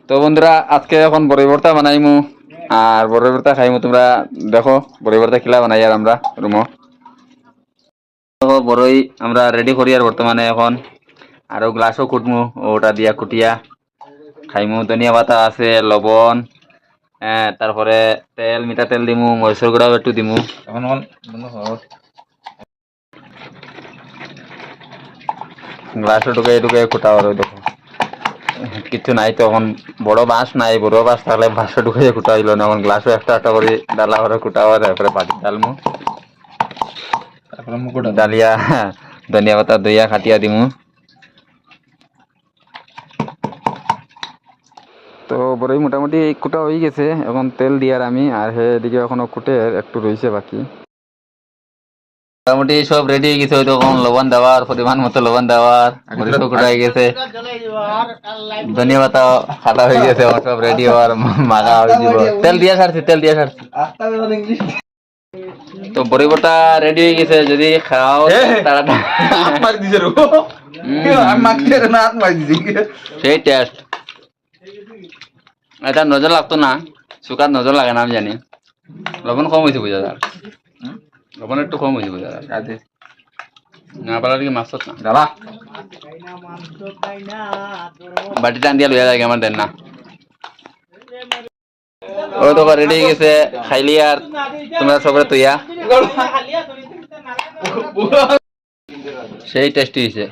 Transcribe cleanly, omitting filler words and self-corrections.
তো বন্ধুরা আজকে এখন বড়ই ভর্তা বানাইমু আর বড়ই ভর্তা খাইমু। তোমরা দেখো বড়ই ভর্তা কিলা বানাই আর আমরা রুমো বড়ই আমরা রেডি করি আর বর্তমানে এখন আরো গ্লাসও কুটমু ওটা দিয়া কুটিয়া খাইমু। ধনিয়া পাতা আছে, লবণ, তারপরে তেল, মিঠা তেল দিমু, মরিচের গুঁড়াও একটু দিমু। এখন গ্লাসও ঢুকে ঢুকে কুটাও আর দেখো কিছু নাই তো এখন বড় বাঁশ নাই, বড় বাঁশ থাকলে বাঁশও ঢুকে কুটা হইল না। এখন গ্লাসও একটা একটা করে ডালা করে কুটাও তারপরে পাটি ডালমু, তারপরে মুখ ডালিয়া ধনিয়া পাতা দইয়া খাটিয়া দিমু। তো বড়ই মোটামুটি কুটা হয়ে গেছে, এখন তেল দিয়ার আমি আর এদিকে এখনো কুটে একটু রয়েছে বাকি। মোটামুটি সব রেডি হয়ে গেছে, তখন লবণ দেওয়ার পরিমাণ মতো লবণ দেওয়ার, মরিচও কুটা হয়ে গেছে, ধনিয়া পাতা খাটা হয়ে গেছে, আমার সব রেডি হওয়ার মাখা হয়ে যাব। তেল দিয়ে ছাড়ছি, তেল দিয়ে ছাড়ছি। তো বড়ি ভর্তা রেডি হয়ে গেছে, যদি খাও সেই টেস্ট। এটা নজর লাগতো না, শুকার নজর লাগে না আমি জানি। লবণ কম হয়েছে বুঝা যায়, লবণ একটু কম হয়েছে বুঝা যায়। না পারার কি মাছ না দাদা বাটি টান দিয়া লইয়া যায় আমার দেন না। ওই তো রেডি হয়ে গেছে, খাইলি আর তোমরা সবরে তুইয়া সেই টেস্টি হয়েছে।